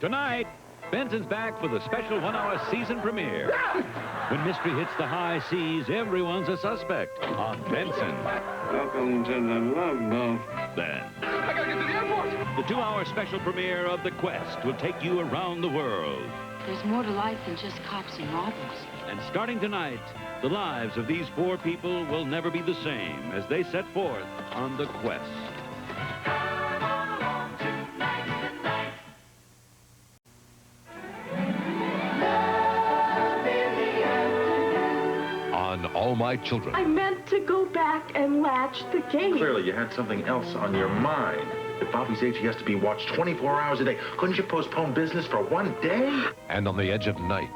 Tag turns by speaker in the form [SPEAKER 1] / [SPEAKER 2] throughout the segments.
[SPEAKER 1] Tonight, Benson's back for the special one-hour season premiere. When mystery hits the high seas, everyone's a suspect on Benson.
[SPEAKER 2] Welcome to the Love Boat.
[SPEAKER 1] Then,
[SPEAKER 3] I gotta get to the airport!
[SPEAKER 1] the 2-hour special premiere of The Quest will take you around the world.
[SPEAKER 4] There's more to life than just cops and robbers.
[SPEAKER 1] And starting tonight, the lives of these 4 people will never be the same as they set forth on The Quest.
[SPEAKER 5] On All My Children.
[SPEAKER 6] I meant to go back and latch the gate.
[SPEAKER 7] Clearly, you had something else on your mind. At Bobby's age, he has to be watched 24 hours a day. Couldn't you postpone business for one day?
[SPEAKER 5] And On the Edge of Night.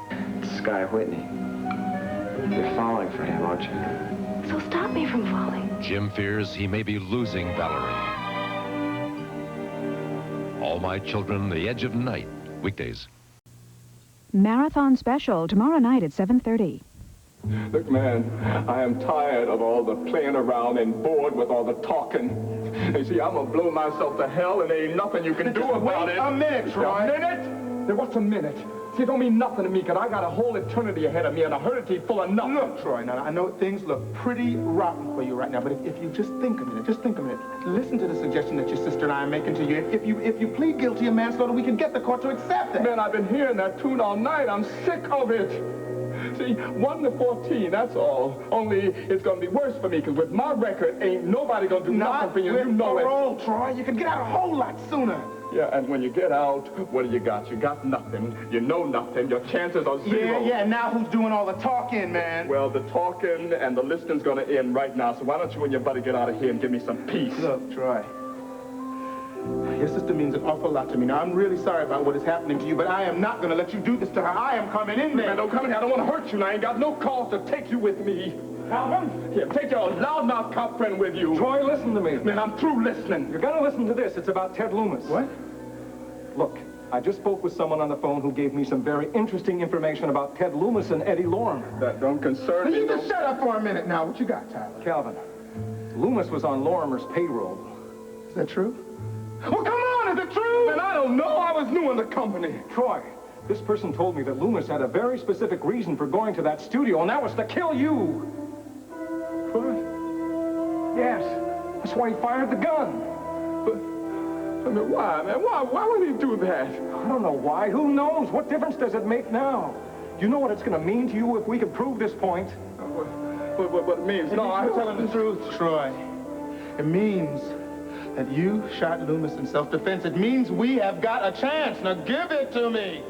[SPEAKER 2] Sky Whitney. You're falling for him, aren't you?
[SPEAKER 6] So stop me from falling.
[SPEAKER 5] Jim fears he may be losing Valerie. All My Children, The Edge of Night. Weekdays.
[SPEAKER 8] Marathon special tomorrow night at 7:30.
[SPEAKER 3] Look, man, I am tired of all the playing around and bored with all the talking. You see, I'm gonna blow myself to hell and there ain't nothing you can do about it.
[SPEAKER 9] A minute, Troy.
[SPEAKER 3] A minute? Then what's a minute? See, it don't mean nothing to me, because I got a whole eternity ahead of me and a eternity full of nothing.
[SPEAKER 9] Look, Troy, now, I know things look pretty rotten for you right now, but if you just think a minute, listen to the suggestion that your sister and I are making to you. If you plead guilty of manslaughter, we can get the court to accept it.
[SPEAKER 3] Man, I've been hearing that tune all night. I'm sick of it. See, 1 to 14, that's all. Only it's gonna be worse for me, because with my record, ain't nobody gonna do nothing for you. You know it.
[SPEAKER 9] Parole, Troy. You can get out a whole lot sooner.
[SPEAKER 3] Yeah, and when you get out, what do you got? You got nothing. You know nothing. Your chances are 0.
[SPEAKER 9] Yeah, and now who's doing all the talking, man?
[SPEAKER 3] Well, the talking and the listening's gonna end right now, so why don't you and your buddy get out of here and give me some peace?
[SPEAKER 9] Look, Troy. Your sister means an awful lot to me. Now, I'm really sorry about what is happening to you, but I am not going to let you do this to her. I am coming in there.
[SPEAKER 3] Man, don't come in here. I don't want to hurt you, and I ain't got no cause to take you with me. Calvin? Here, take your loudmouth cop friend with you.
[SPEAKER 10] Troy, listen to me.
[SPEAKER 3] Man, I'm through listening.
[SPEAKER 10] You're gonna listen to this. It's about Ted Loomis.
[SPEAKER 9] What?
[SPEAKER 10] Look, I just spoke with someone on the phone who gave me some very interesting information about Ted Loomis and Eddie Lorimer.
[SPEAKER 3] That don't concern me.
[SPEAKER 9] You just shut up for a minute now. What you got, Tyler?
[SPEAKER 10] Calvin, Loomis was on Lorimer's payroll.
[SPEAKER 9] Is that true? Well, come on, is it true?
[SPEAKER 3] Man, I don't know. I was new in the company.
[SPEAKER 10] Troy, this person told me that Loomis had a very specific reason for going to that studio, and that was to kill you.
[SPEAKER 3] What?
[SPEAKER 10] Yes, that's why he fired the gun.
[SPEAKER 3] I mean, why, man? Why would he do that?
[SPEAKER 10] I don't know why. Who knows? What difference does it make now? Do you know what it's going to mean to you if we can prove this point?
[SPEAKER 3] What it means? No, I'm telling the truth.
[SPEAKER 9] Troy, it means that you shot Loomis in self-defense. It means we have got a chance. Now give it to me.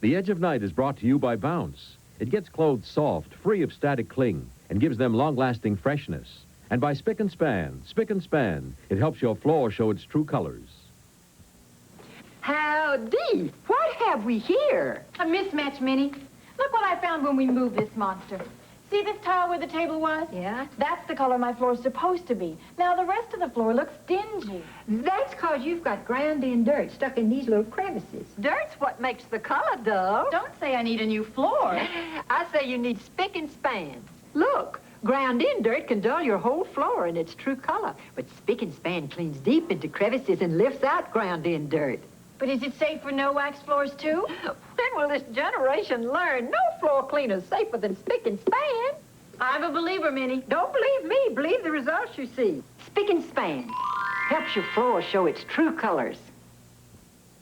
[SPEAKER 11] The Edge of Night is brought to you by Bounce. It gets clothes soft, free of static cling, and gives them long-lasting freshness. And by Spick and Span. Spick and Span. It helps your floor show its true colors.
[SPEAKER 12] Howdy! What have we here?
[SPEAKER 4] A mismatch, Minnie. Look what I found when we moved this monster. See this tile where the table was?
[SPEAKER 12] Yeah?
[SPEAKER 4] That's the color my floor's supposed to be. Now the rest of the floor looks dingy.
[SPEAKER 12] That's because you've got ground-in dirt stuck in these little crevices. Dirt's what makes the color, though.
[SPEAKER 4] Don't say I need a new floor.
[SPEAKER 12] I say you need Spick and Span. Look, ground-in dirt can dull your whole floor in its true color. But Spick and Span cleans deep into crevices and lifts out ground-in dirt.
[SPEAKER 4] But is it safe for no-wax floors, too?
[SPEAKER 12] When will this generation learn? No floor cleaner's safer than Spick and Span.
[SPEAKER 4] I'm a believer, Minnie.
[SPEAKER 12] Don't believe me. Believe the results you see. Spick and Span helps your floor show its true colors.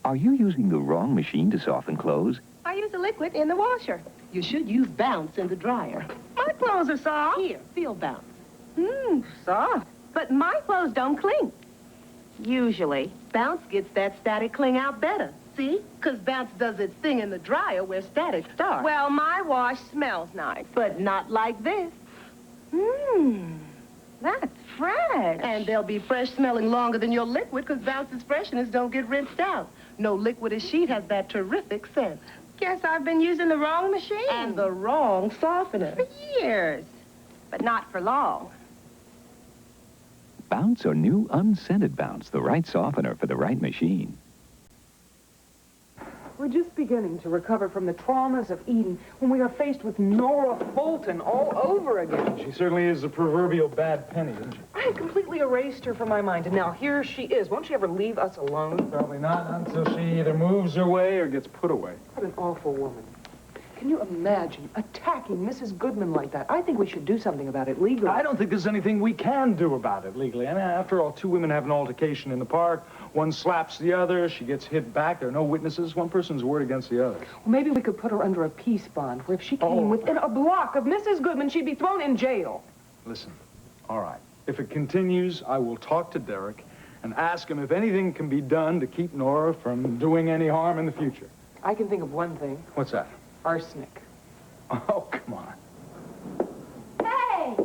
[SPEAKER 13] Are you using the wrong machine to soften clothes?
[SPEAKER 6] I use a liquid in the washer.
[SPEAKER 14] You should use Bounce in the dryer.
[SPEAKER 6] My clothes are soft.
[SPEAKER 14] Here, feel Bounce.
[SPEAKER 6] Soft. But my clothes don't cling. Usually.
[SPEAKER 14] Bounce gets that static cling out better. See? Because Bounce does its thing in the dryer where static starts.
[SPEAKER 6] Well, my wash smells nice.
[SPEAKER 14] But not like this.
[SPEAKER 6] That's fresh.
[SPEAKER 14] And they'll be fresh smelling longer than your liquid because Bounce's freshness don't get rinsed out. No liquid or sheet has that terrific scent.
[SPEAKER 6] Guess I've been using the wrong machine.
[SPEAKER 14] And the wrong softener.
[SPEAKER 6] For years. But not for long.
[SPEAKER 13] Bounce or new unscented Bounce, the right softener for the right machine.
[SPEAKER 15] We're just beginning to recover from the traumas of Eden when we are faced with Nora Fulton all over again.
[SPEAKER 10] She certainly is a proverbial bad penny, isn't she?
[SPEAKER 15] I had completely erased her from my mind, and now here she is. Won't she ever leave us alone?
[SPEAKER 10] Probably not until she either moves away or gets put away.
[SPEAKER 15] What an awful woman. Can you imagine attacking Mrs. Goodman like that? I think we should do something about it legally.
[SPEAKER 10] I don't think there's anything we can do about it legally. I mean, after all, two women have an altercation in the park. One slaps the other. She gets hit back. There are no witnesses. One person's word against the other.
[SPEAKER 15] Well, maybe we could put her under a peace bond, where if she came within a block of Mrs. Goodman, she'd be thrown in jail.
[SPEAKER 10] Listen, all right. If it continues, I will talk to Derek and ask him if anything can be done to keep Nora from doing any harm in the future.
[SPEAKER 15] I can think of one thing.
[SPEAKER 10] What's that?
[SPEAKER 15] Arsenic.
[SPEAKER 10] Oh, come on.
[SPEAKER 4] Hey!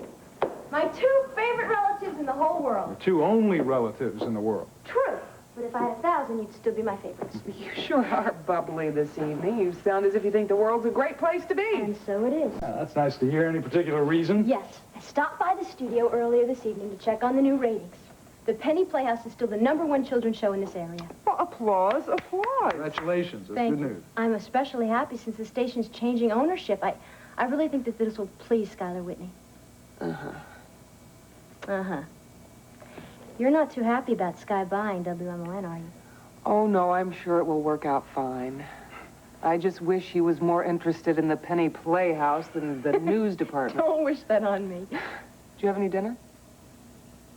[SPEAKER 4] My two favorite relatives in the whole world.
[SPEAKER 10] The two only relatives in the world.
[SPEAKER 4] True. But if I had 1,000, you'd still be my favorites.
[SPEAKER 15] You sure are bubbly this evening. You sound as if you think the world's a great place to be.
[SPEAKER 4] And so it is.
[SPEAKER 10] That's nice to hear. Any particular reason?
[SPEAKER 4] Yes. I stopped by the studio earlier this evening to check on the new ratings. The Penny Playhouse is still the #1 children's show in this area.
[SPEAKER 15] Well, applause, applause.
[SPEAKER 10] Congratulations. That's
[SPEAKER 4] Thank
[SPEAKER 10] good
[SPEAKER 4] you.
[SPEAKER 10] news.
[SPEAKER 4] I'm especially happy since the station's changing ownership. I really think that this will please Skylar Whitney.
[SPEAKER 15] Uh-huh.
[SPEAKER 4] Uh-huh. You're not too happy about Sky buying WMON, are you?
[SPEAKER 15] Oh, no, I'm sure it will work out fine. I just wish he was more interested in the Penny Playhouse than the news department.
[SPEAKER 4] Don't wish that on me.
[SPEAKER 15] Do you have any dinner?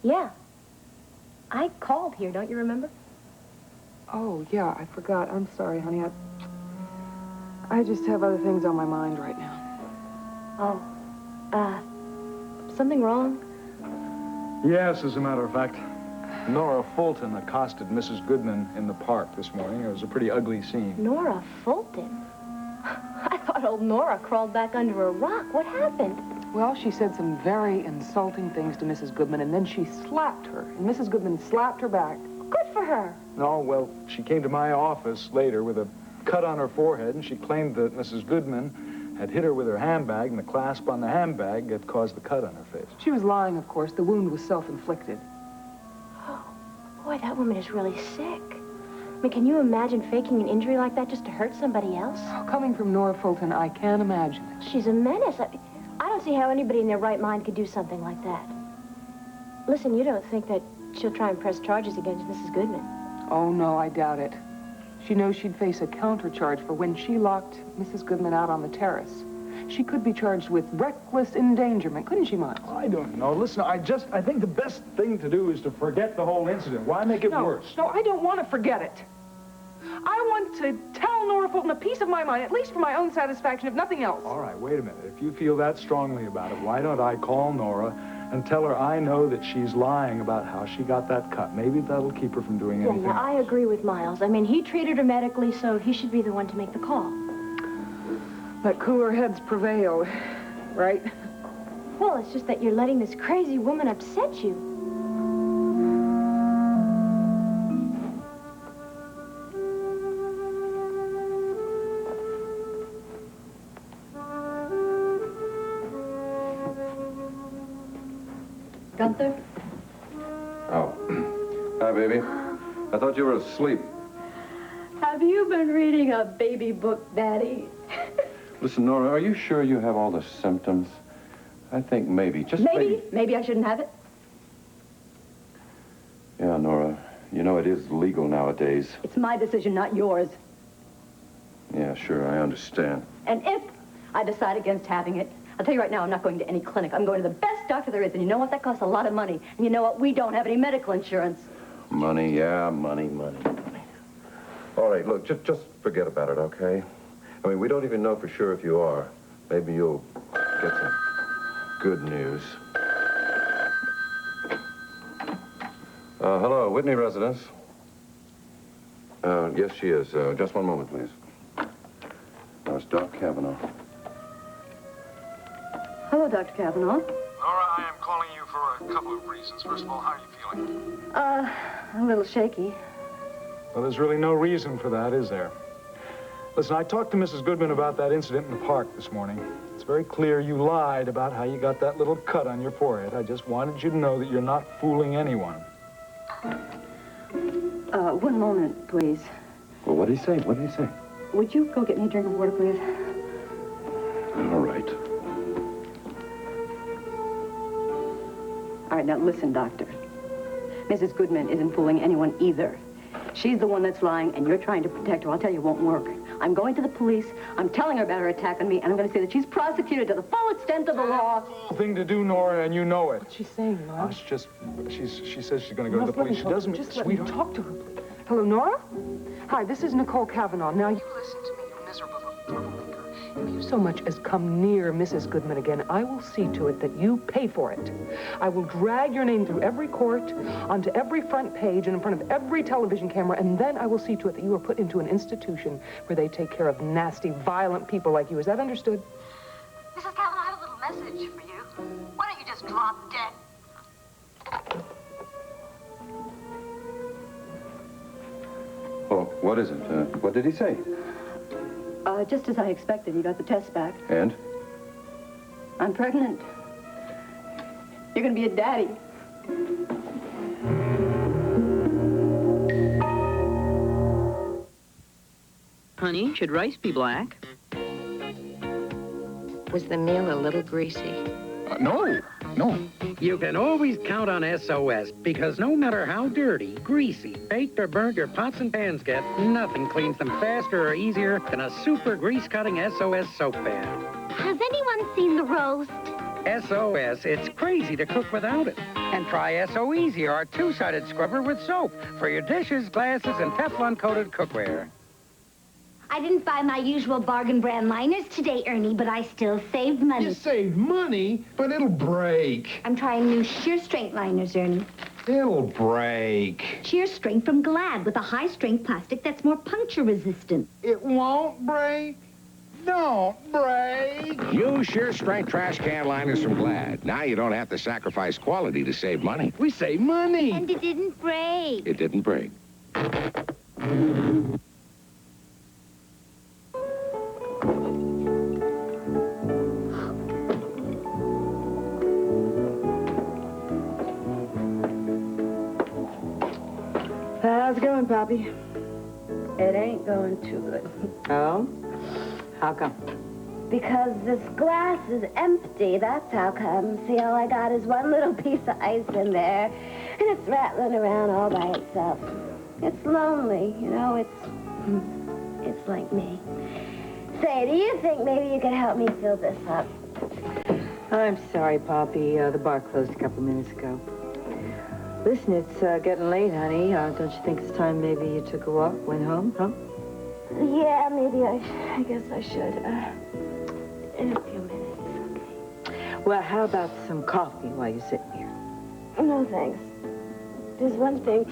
[SPEAKER 4] Yeah. I called here, don't you remember?
[SPEAKER 15] Oh, yeah, I forgot. I'm sorry, honey. I just have other things on my mind right now.
[SPEAKER 4] Oh. Something wrong?
[SPEAKER 10] Yes, as a matter of fact. Nora Fulton accosted Mrs. Goodman in the park this morning. It was a pretty ugly scene.
[SPEAKER 4] Nora Fulton? I thought old Nora crawled back under a rock. What happened?
[SPEAKER 15] Well, she said some very insulting things to Mrs. Goodman, and then she slapped her. And Mrs. Goodman slapped her back.
[SPEAKER 4] Good for her.
[SPEAKER 10] No, well, she came to my office later with a cut on her forehead, and she claimed that Mrs. Goodman had hit her with her handbag, and the clasp on the handbag had caused the cut on her face.
[SPEAKER 15] She was lying, of course. The wound was self-inflicted.
[SPEAKER 4] Oh, boy, that woman is really sick. I mean, can you imagine faking an injury like that just to hurt somebody else?
[SPEAKER 15] Oh, coming from Nora Fulton, I can't imagine it.
[SPEAKER 4] She's a menace. I don't see how anybody in their right mind could do something like that. Listen, you don't think that she'll try and press charges against Mrs. Goodman?
[SPEAKER 15] Oh, no, I doubt it. She knows she'd face a countercharge for when she locked Mrs. Goodman out on the terrace. She could be charged with reckless endangerment, couldn't she, Miles?
[SPEAKER 10] I don't know. Listen, I think the best thing to do is to forget the whole incident. Why make it worse?
[SPEAKER 15] No, I don't want to forget it. I want to tell Nora Fulton a piece of my mind, at least for my own satisfaction, if nothing else.
[SPEAKER 10] All right, wait a minute. If you feel that strongly about it, why don't I call Nora and tell her I know that she's lying about how she got that cut? Maybe that'll keep her from doing anything.
[SPEAKER 4] Yeah, I agree with Miles. I mean, he treated her medically, so he should be the one to make the call.
[SPEAKER 15] Let cooler heads prevail, right?
[SPEAKER 4] Well, it's just that you're letting this crazy woman upset you. Gunther?
[SPEAKER 16] Oh. Hi, baby. I thought you were asleep.
[SPEAKER 4] Have you been reading a baby book, Daddy?
[SPEAKER 16] Listen, Nora, are you sure you have all the symptoms? I think maybe, just maybe.
[SPEAKER 4] Maybe I shouldn't have it?
[SPEAKER 16] Yeah, Nora. You know it is legal nowadays.
[SPEAKER 17] It's my decision, not yours.
[SPEAKER 16] Yeah, sure, I understand.
[SPEAKER 17] And if I decide against having it, I'll tell you right now, I'm not going to any clinic. I'm going to the best doctor there is, and you know what? That costs a lot of money. And you know what? We don't have any medical insurance.
[SPEAKER 16] Money, yeah, money. All right, look, just forget about it, okay? I mean, we don't even know for sure if you are. Maybe you'll get some good news. Hello, Whitney residence. Yes, she is. Just one moment, please. It's Doc Cavanaugh.
[SPEAKER 17] Hello, Dr. Cavanaugh.
[SPEAKER 18] Nora, I am calling you for a couple of reasons. First of all, how are you feeling?
[SPEAKER 17] A little shaky.
[SPEAKER 10] Well, there's really no reason for that, is there? Listen, I talked to Mrs. Goodman about that incident in the park this morning. It's very clear you lied about how you got that little cut on your forehead. I just wanted you to know that you're not fooling anyone.
[SPEAKER 17] 1 moment, please.
[SPEAKER 16] Well, what did he say? What did he say?
[SPEAKER 17] Would you go get me a drink of water, please?
[SPEAKER 16] All right.
[SPEAKER 17] All right, now listen, Doctor. Mrs. Goodman isn't fooling anyone either. She's the one that's lying, and you're trying to protect her. I'll tell you, it won't work. I'm going to the police. I'm telling her about her attack on me, and I'm going to say that she's prosecuted to the full extent of the law.
[SPEAKER 10] Thing to do, Nora, and you know it.
[SPEAKER 15] What's she saying, Nora?
[SPEAKER 10] It's just, she says she's going to go to the police. She doesn't,
[SPEAKER 15] just let me talk to her, please. Hello, Nora? Hi, this is Nicole Cavanaugh. Now, you listen to me, you miserable little troublemaker. If you so much as come near Mrs. Goodman again, I will see to it that you pay for it. I will drag your name through every court, onto every front page, and in front of every television camera, and then I will see to it that you are put into an institution where they take care of nasty, violent people like you. Is that understood?
[SPEAKER 19] Mrs. Cavanaugh, I have a little message for you. Why don't you just drop dead?
[SPEAKER 16] Oh, what is it? What did he say?
[SPEAKER 17] Just as I expected, he got the test back.
[SPEAKER 16] And?
[SPEAKER 17] I'm pregnant. You're going to be a daddy.
[SPEAKER 20] Honey, should rice be black?
[SPEAKER 6] Was the meal a little greasy?
[SPEAKER 21] No. You can always count on SOS, because no matter how dirty, greasy, baked, or burnt your pots and pans get, nothing cleans them faster or easier than a super grease-cutting SOS soap pan.
[SPEAKER 19] Has anyone seen the roast?
[SPEAKER 21] SOS, it's crazy to cook without it. And try SO Easy, our two-sided scrubber with soap for your dishes, glasses, and Teflon-coated cookware.
[SPEAKER 19] I didn't buy my usual bargain brand liners today, Ernie, but I still saved money.
[SPEAKER 21] You saved money, but it'll break.
[SPEAKER 19] I'm trying new sheer strength liners, Ernie.
[SPEAKER 21] It'll break.
[SPEAKER 19] Sheer strength from Glad with a high-strength plastic that's more puncture resistant.
[SPEAKER 21] It won't break. Don't break.
[SPEAKER 22] New sheer strength trash can liners from Glad. Now you don't have to sacrifice quality to save money.
[SPEAKER 21] We save money.
[SPEAKER 19] And it didn't break.
[SPEAKER 22] It didn't break.
[SPEAKER 17] How's it going, Poppy? It ain't going too good.
[SPEAKER 20] Oh? How come?
[SPEAKER 4] Because this glass is empty, that's how come. See, all I got is one little piece of ice in there, and it's rattling around all by itself. It's lonely, you know, it's like me. Say, do you think maybe you could help me fill this up?
[SPEAKER 20] I'm sorry, Poppy. The bar closed a couple minutes ago. Listen, it's getting late, honey. Don't you think it's time maybe you took a walk, went home, huh?
[SPEAKER 4] Yeah, maybe I guess I should. In a few minutes, okay.
[SPEAKER 20] Well, how about some coffee while you're sitting here?
[SPEAKER 4] No, thanks. There's one thing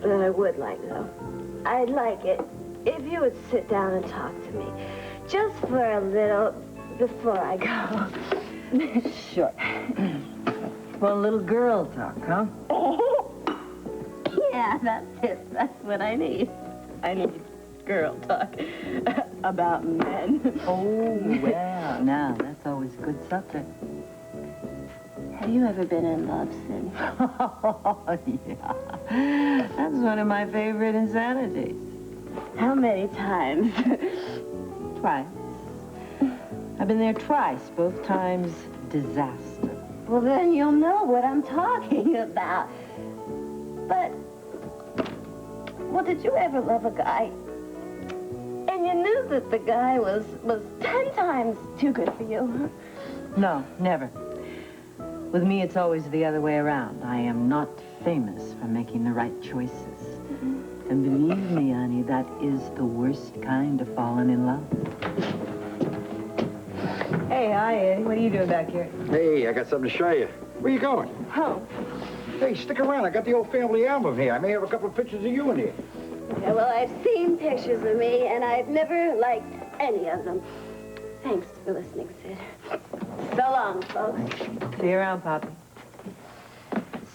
[SPEAKER 4] that I would like, though. I'd like it if you would sit down and talk to me. Just for a little before I go.
[SPEAKER 20] Sure. Well, little girl talk, huh?
[SPEAKER 4] Yeah, that's it. That's what I need. I need girl talk about men.
[SPEAKER 20] Oh, well, now, that's always a good subject.
[SPEAKER 4] Have you ever been in love, Sid?
[SPEAKER 20] Oh, yeah. That's one of my favorite insanities.
[SPEAKER 4] How many times?
[SPEAKER 20] Twice. I've been there twice, both times disaster.
[SPEAKER 4] Well, then you'll know what I'm talking about. But, well, did you ever love a guy and you knew that the guy was 10 times too good for you?
[SPEAKER 20] No, never. With me, it's always the other way around. I am not famous for making the right choices. Mm-hmm. And believe me, honey, that is the worst kind of falling in love. Hey, hi, Eddie. What are you doing back here?
[SPEAKER 21] Hey, I got something to show you. Where you going?
[SPEAKER 20] Oh.
[SPEAKER 21] Hey, stick around. I got the old family album here. I may have a couple of pictures of you in here.
[SPEAKER 4] Yeah, well, I've seen pictures of me, and I've never liked any of them. Thanks for listening, Sid. So long, folks.
[SPEAKER 20] See you around, Poppy.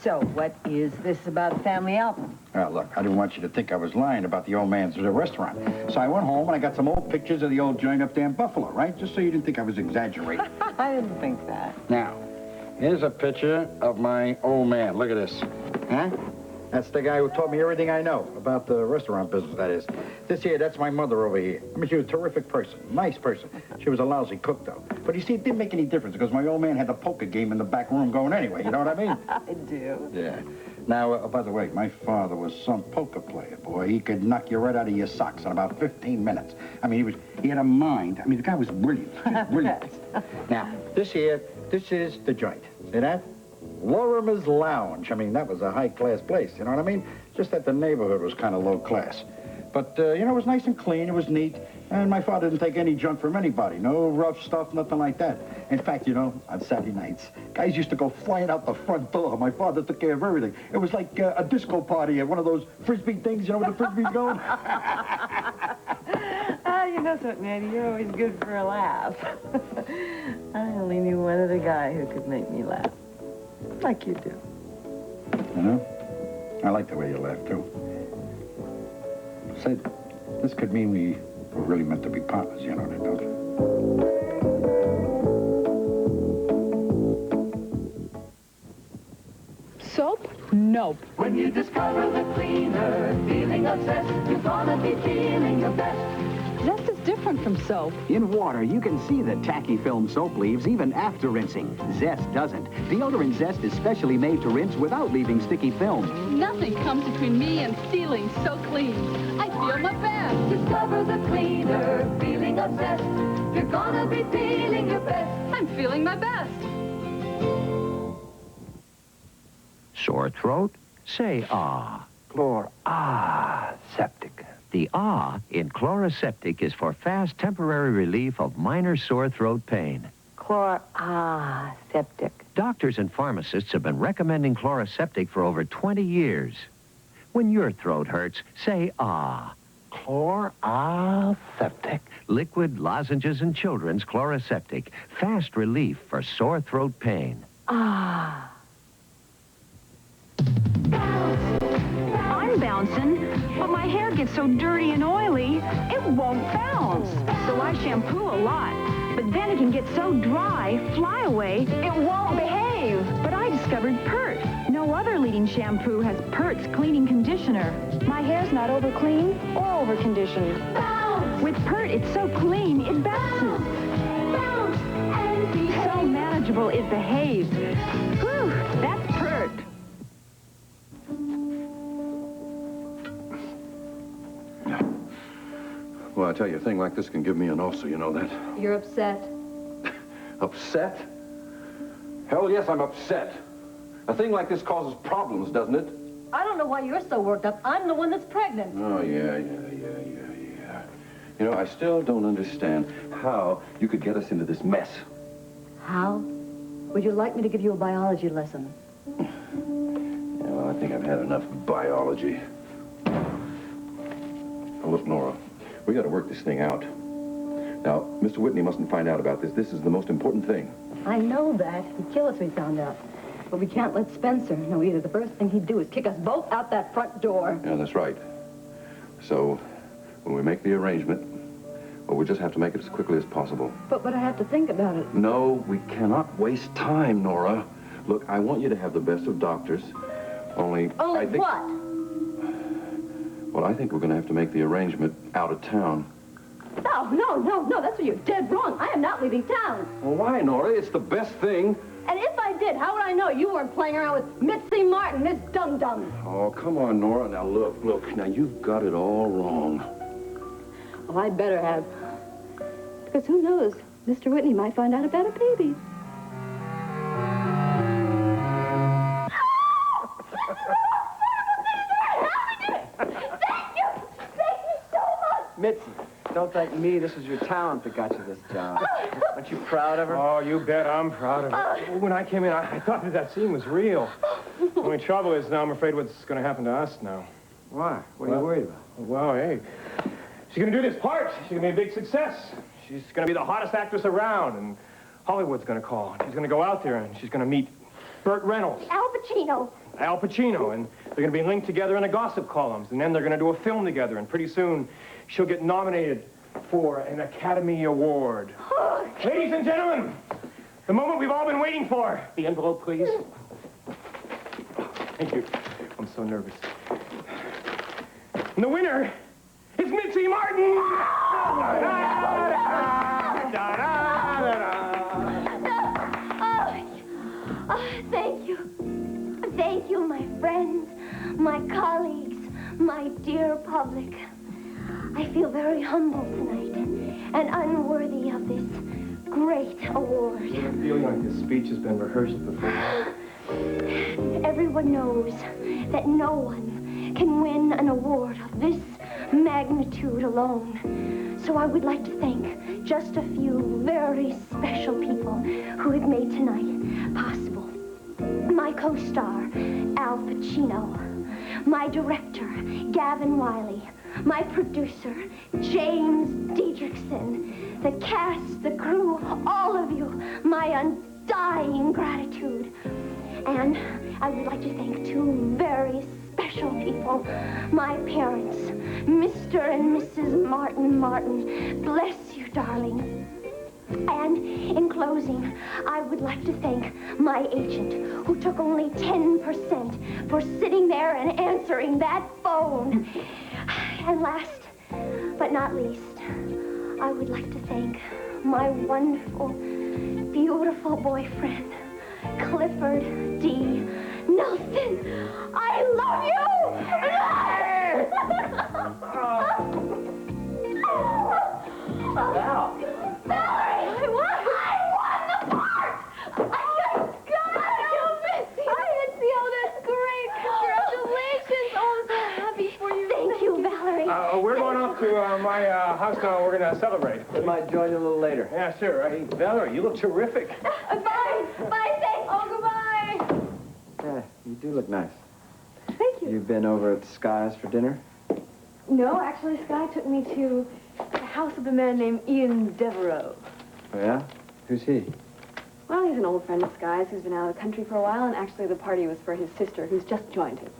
[SPEAKER 20] So, what is this about a family album?
[SPEAKER 1] Well, look, I didn't want you to think I was lying about the old man's restaurant. So I went home and I got some old pictures of the old joint up there in Buffalo, right? Just so you didn't think I was exaggerating.
[SPEAKER 20] I didn't think that.
[SPEAKER 1] Now, here's a picture of my old man. Look at this. Huh? That's the guy who taught me everything I know about the restaurant business, that is. This here, that's my mother over here. I mean, she was a terrific person, nice person. She was a lousy cook, though. But you see, it didn't make any difference because my old man had the poker game in the back room going anyway, you know what I mean?
[SPEAKER 20] I do.
[SPEAKER 1] Yeah. Now, by the way, my father was some poker player, boy. He could knock you right out of your socks in about 15 minutes. I mean, he had a mind. I mean, the guy was brilliant. Brilliant. Now, this is the joint. See that? Lorimer's Lounge. I mean, that was a high-class place, you know what I mean? Just that the neighborhood was kind of low class. But, you know, it was nice and clean, it was neat, and my father didn't take any junk from anybody. No rough stuff, nothing like that. In fact, you know, on Saturday nights, guys used to go flying out the front door. My father took care of everything. It was like a disco party at one of those Frisbee things, you know, where the Frisbee's going?
[SPEAKER 20] You know something, Eddie, you're always good for a laugh. I only knew one other guy who could make me laugh. Like you do.
[SPEAKER 1] You know? I like the way you laugh, too. Say, this could mean we were really meant to be partners, you know what I don't?
[SPEAKER 7] Soap? Nope.
[SPEAKER 23] When you discover the cleaner, feeling obsessed, you're gonna be feeling your best.
[SPEAKER 7] Zest is different from soap.
[SPEAKER 24] In water, you can see the tacky film soap leaves even after rinsing. Zest doesn't. Deodorant Zest is specially made to rinse without leaving sticky film.
[SPEAKER 7] Nothing comes between me and feeling so clean. I feel my best.
[SPEAKER 23] Discover the cleaner, feeling obsessed, you're gonna be feeling your best.
[SPEAKER 7] I'm feeling my best.
[SPEAKER 13] Sore throat? Say ah. Septic. The ah in Chloraseptic is for fast temporary relief of minor sore throat pain.
[SPEAKER 17] Septic.
[SPEAKER 13] Doctors and pharmacists have been recommending Chloraseptic for over 20 years. When your throat hurts, say ah. Chloraseptic. Liquid, lozenges, and children's Chloraseptic. Fast relief for sore throat pain.
[SPEAKER 8] I'm bouncing, but my hair gets so dirty and oily, it won't bounce. So I shampoo a lot, but then it can get so dry, fly away, it won't behave. But I discovered Pert. No other leading shampoo has Pert's cleaning conditioner. My hair's not over clean or over conditioned. Bounce! With Pert, it's so clean, it bounces. Bounce and behave. So manageable, it behaves. Whew, that's Pert.
[SPEAKER 16] Well, I tell you, a thing like this can give me an ulcer, you know that?
[SPEAKER 17] You're upset.
[SPEAKER 16] Upset? Hell yes, I'm upset. A thing like this causes problems, doesn't it?
[SPEAKER 17] I don't know why you're so worked up. I'm the one that's pregnant.
[SPEAKER 16] Oh, yeah. You know, I still don't understand how you could get us into this mess.
[SPEAKER 17] How? Would you like me to give you a biology lesson?
[SPEAKER 16] Yeah, well, I think I've had enough biology. Now, look, Nora, we got to work this thing out. Now, Mr. Whitney mustn't find out about this. This is the most important thing.
[SPEAKER 17] I know that. He'd kill us if we found out. But we can't let Spencer know either. The first thing he'd do is kick us both out that front door.
[SPEAKER 16] Yeah, that's right. So, when we make the arrangement, well, we just have to make it as quickly as possible.
[SPEAKER 17] But I have to think about it.
[SPEAKER 16] No, we cannot waste time, Nora. Look, I want you to have the best of doctors. Only
[SPEAKER 17] Only what?
[SPEAKER 16] Well, I think we're going to have to make the arrangement out of town.
[SPEAKER 17] No, that's where you're dead wrong. I am not leaving town.
[SPEAKER 16] Well, why, Nora? It's the best thing.
[SPEAKER 17] And if I did, how would I know you weren't playing around with Mitzi Martin, Miss Dum-Dum?
[SPEAKER 16] Oh, come on, Nora. Now, look. Now, you've got it all wrong.
[SPEAKER 17] Well, I'd better have. Because who knows? Mr. Whitney might find out about a baby.
[SPEAKER 2] Mitzi, don't thank me. This was your talent that got you this job. Aren't you proud of her?
[SPEAKER 10] Oh, you bet I'm proud of her. When I came in, I thought that scene was real. The only trouble is now I'm afraid what's going to happen to us now.
[SPEAKER 2] Why? What are you worried about?
[SPEAKER 3] Well, hey, she's going to do this part. She's going to be a big success. She's going to be the hottest actress around, and Hollywood's going to call. She's going to go out there, and she's going to meet Burt Reynolds.
[SPEAKER 4] Al Pacino.
[SPEAKER 3] Al Pacino, and they're going to be linked together in the gossip columns, and then they're going to do a film together, and pretty soon she'll get nominated for an Academy Award. Ladies and gentlemen, the moment we've all been waiting for. The envelope, please. Thank you. I'm so nervous. And the winner is Mitzi Martin!
[SPEAKER 4] Thank you. Thank you, my friends, my colleagues, my dear public. I feel very humble tonight and unworthy of this great award.
[SPEAKER 3] I have a feeling like this speech has been rehearsed before.
[SPEAKER 4] Everyone knows that no one can win an award of this magnitude alone. So I would like to thank just a few very special people who have made tonight possible. My co-star, Al Pacino. My director, Gavin Wiley. My producer, James Diedrichson. The cast, the crew, all of you, my undying gratitude. And I would like to thank two very special people. My parents, Mr. and Mrs. Martin. Bless you, darling. And in closing, I would like to thank my agent, who took only 10% for sitting there and answering that phone. And last but not least, I would like to thank my wonderful, beautiful boyfriend, Clifford D. Nelson. I love you!
[SPEAKER 2] Val.
[SPEAKER 4] Valerie! I won the part! I just got it! Hi, Mitzi. Oh, that's great. Congratulations. Oh, I'm so happy for you. Thank you, Valerie.
[SPEAKER 3] We're going off to my house now. We're going to celebrate.
[SPEAKER 2] We might join you a little later.
[SPEAKER 3] Yeah, sure. Hey, Valerie, you look terrific.
[SPEAKER 4] Bye. Bye, thanks. Oh, goodbye.
[SPEAKER 2] Yeah, you do look nice.
[SPEAKER 5] Thank you.
[SPEAKER 2] You've been over at Sky's for dinner?
[SPEAKER 5] No, actually, Sky took me to the house of a man named Ian Devereaux.
[SPEAKER 2] Oh, yeah? Who's he?
[SPEAKER 5] Well, he's an old friend of Sky's who's been out of the country for a while, and actually the party was for his sister, who's just joined him.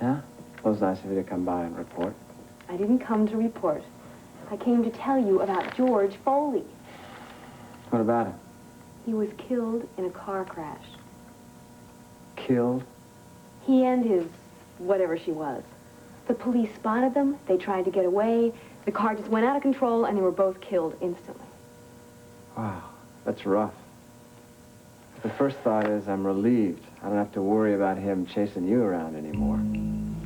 [SPEAKER 2] Yeah? Well, it was nice of you to come by and report.
[SPEAKER 5] I didn't come to report. I came to tell you about George Foley.
[SPEAKER 2] What about him?
[SPEAKER 5] He was killed in a car crash.
[SPEAKER 2] Killed?
[SPEAKER 5] He and his whatever she was. The police spotted them. They tried to get away. The car just went out of control, and they were both killed instantly.
[SPEAKER 2] Wow, that's rough. The first thought is I'm relieved. I don't have to worry about him chasing you around anymore.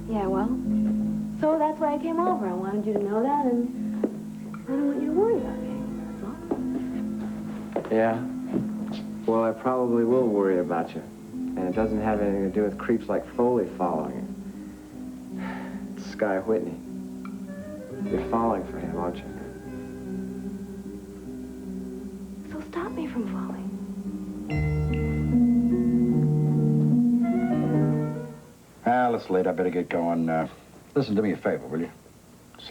[SPEAKER 5] Yeah, well, so that's why I came over. I wanted you to know that, and I don't want you to worry about me.
[SPEAKER 2] Yeah? Well, I probably will worry about you. And it doesn't have anything to do with creeps like Foley following you. It's Sky Whitney. You're falling for him, aren't you?
[SPEAKER 5] So stop me from falling.
[SPEAKER 1] Well, it's late. I better get going. Listen, do me a favor, will you?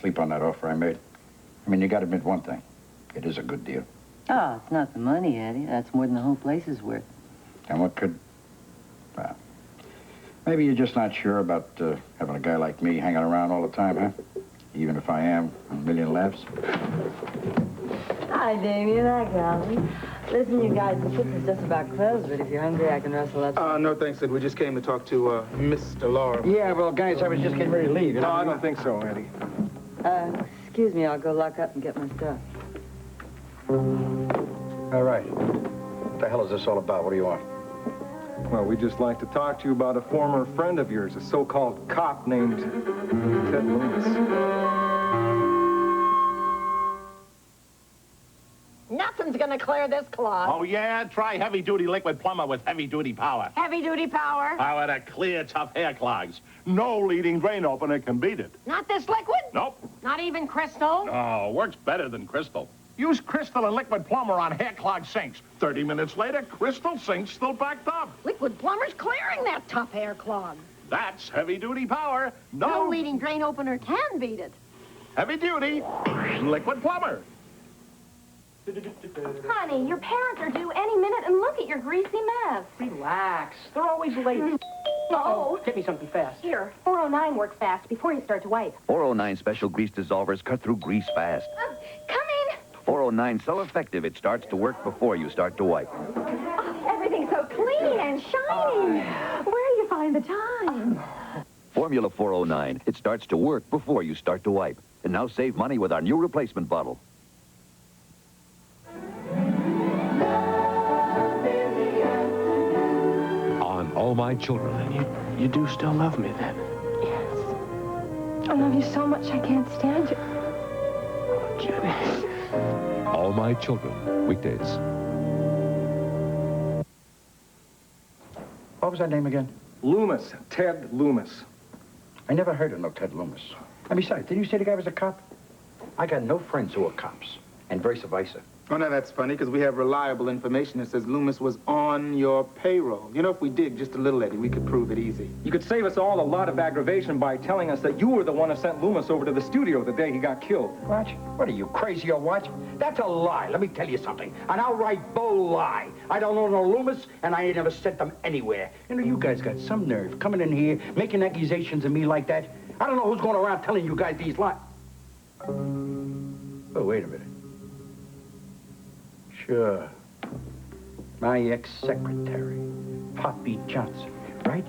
[SPEAKER 1] Sleep on that offer I made. I mean, you got to admit one thing. It is a good deal.
[SPEAKER 20] Oh, it's not the money, Eddie. That's more than the whole place is worth.
[SPEAKER 1] And what could... Well, maybe you're just not sure about having a guy like me hanging around all the time, huh? Even if I am a million laughs.
[SPEAKER 20] Hi, Damien. Hi, Callie. Listen, you guys, the soup is just about closed, but if you're hungry, I can rustle up.
[SPEAKER 18] No, thanks, Ed. We just came to talk to, Mr. Laura.
[SPEAKER 1] Yeah, well, guys, I was just getting ready to leave. You know?
[SPEAKER 3] No, I don't think so, Eddie.
[SPEAKER 20] Excuse me, I'll go lock up and get my stuff.
[SPEAKER 1] All right. What the hell is this all about? What do you want?
[SPEAKER 3] Well, we'd just like to talk to you about a former friend of yours, a so-called cop named Ted Loomis.
[SPEAKER 12] Nothing's gonna clear this cloth.
[SPEAKER 9] Oh, yeah? Try heavy-duty liquid plumber with heavy-duty power.
[SPEAKER 12] Heavy-duty power?
[SPEAKER 9] Power to clear tough hair clogs. No leading drain opener can beat it.
[SPEAKER 12] Not this liquid?
[SPEAKER 9] Nope.
[SPEAKER 12] Not even crystal?
[SPEAKER 9] No, works better than Crystal. Use Crystal and liquid plumber on hair clogged sinks. 30 minutes later, Crystal sink's still backed up.
[SPEAKER 12] Liquid plumber's clearing that tough hair clog.
[SPEAKER 9] That's heavy-duty power.
[SPEAKER 6] No leading drain opener can beat it.
[SPEAKER 9] Heavy-duty liquid plumber.
[SPEAKER 5] Honey, your parents are due any minute, and look at your greasy mess.
[SPEAKER 3] Relax. They're always late.
[SPEAKER 5] No.
[SPEAKER 3] Get me something fast.
[SPEAKER 5] Here, 409 works fast before you start to wipe.
[SPEAKER 11] 409 special grease dissolvers cut through grease fast.
[SPEAKER 5] Coming.
[SPEAKER 11] 409 so effective it starts to work before you start to wipe.
[SPEAKER 5] Oh, everything's so clean and shining. Where do you find the time?
[SPEAKER 11] Formula 409. It starts to work before you start to wipe. And now save money with our new replacement bottle.
[SPEAKER 14] On All My Children.
[SPEAKER 3] You do still love me, then?
[SPEAKER 5] I love you so much I can't stand you.
[SPEAKER 3] Jenny.
[SPEAKER 14] All My Children. Weekdays.
[SPEAKER 1] What was that name again?
[SPEAKER 3] Loomis. Ted Loomis.
[SPEAKER 1] I never heard of no Ted Loomis. And besides, didn't you say the guy was a cop? I got no friends who are cops, and vice versa.
[SPEAKER 15] Oh, now that's funny, because we have reliable information that says Loomis was on your payroll. You know, if we dig just a little, Eddie, we could prove it easy.
[SPEAKER 3] You could save us all a lot of aggravation by telling us that you were the one who sent Loomis over to the studio the day he got killed.
[SPEAKER 1] What? What are you, crazy or what? That's a lie. Let me tell you something. An outright bull lie. I don't know no Loomis, and I ain't never sent them anywhere. You know, you guys got some nerve coming in here, making accusations of me like that. I don't know who's going around telling you guys these lies. Oh, wait a minute. Sure. My ex-secretary, Poppy Johnson, right?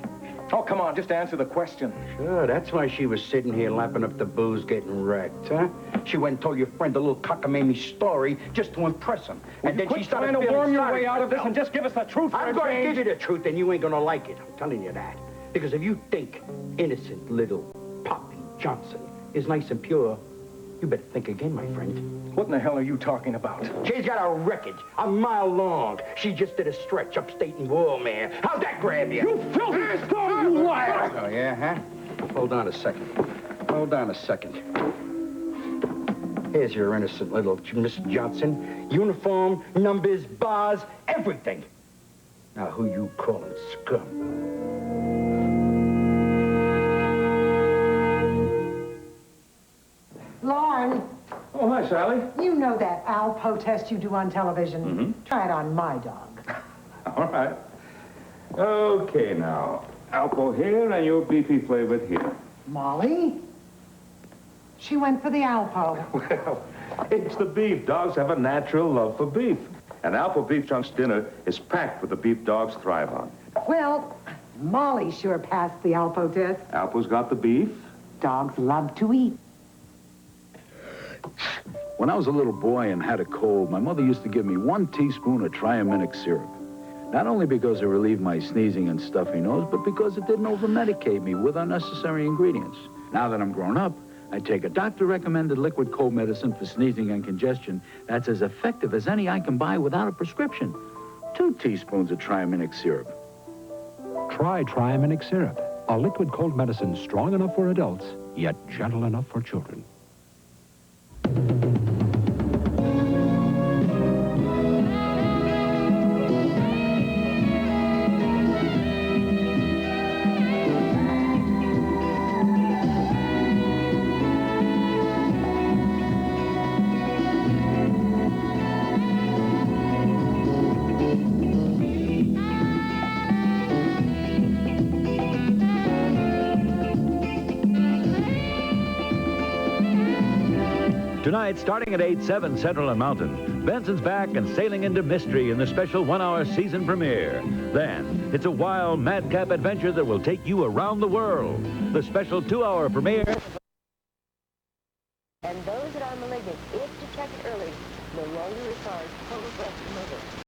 [SPEAKER 3] Oh, come on, just answer the question.
[SPEAKER 1] Sure, that's why she was sitting here lapping up the booze, getting wrecked, huh? She went and told your friend a little cockamamie story just to impress him.
[SPEAKER 3] And then she started trying to worm your way out of this and just give us the truth.
[SPEAKER 1] I'm going to give you the truth, and you ain't going to like it. I'm telling you that. Because if you think innocent little Poppy Johnson is nice and pure, you better think again, my friend.
[SPEAKER 3] What in the hell are you talking about?
[SPEAKER 1] She's got a record, a mile long. She just did a stretch upstate in Woolmere. How'd that grab you?
[SPEAKER 3] You filthy scum, you liar!
[SPEAKER 1] Oh, yeah, huh? Hold on a second. Hold on a second. Here's your innocent little Miss Johnson. Uniform, numbers, bars, everything. Now, who you calling scum?
[SPEAKER 25] Lauren.
[SPEAKER 3] Oh, hi, Sally.
[SPEAKER 25] You know that Alpo test you do on television?
[SPEAKER 3] Mm-hmm.
[SPEAKER 25] Try it on my dog.
[SPEAKER 26] All right. Okay, now. Alpo here and your beefy flavored here.
[SPEAKER 25] Molly? She went for the Alpo.
[SPEAKER 26] Well, it's the beef. Dogs have a natural love for beef. And Alpo Beef Chunks dinner is packed with the beef dogs thrive on.
[SPEAKER 25] Well, Molly sure passed the Alpo test.
[SPEAKER 26] Alpo's got the beef.
[SPEAKER 25] Dogs love to eat.
[SPEAKER 10] When I was a little boy and had a cold, my mother used to give me 1 teaspoon of triaminic syrup. Not only because it relieved my sneezing and stuffy nose, but because it didn't over-medicate me with unnecessary ingredients. Now that I'm grown up, I take a doctor-recommended liquid cold medicine for sneezing and congestion that's as effective as any I can buy without a prescription. 2 teaspoons of triaminic syrup.
[SPEAKER 14] Try Triaminic Syrup, a liquid cold medicine strong enough for adults, yet gentle enough for children.
[SPEAKER 13] Tonight, starting at 8/7 Central and Mountain, Benson's back and sailing into mystery in the special 1-hour season premiere. Then, it's a wild, madcap adventure that will take you around the world. The special 2-hour premiere.
[SPEAKER 4] And those that are malignant, if detected early, no longer requires total breast removal.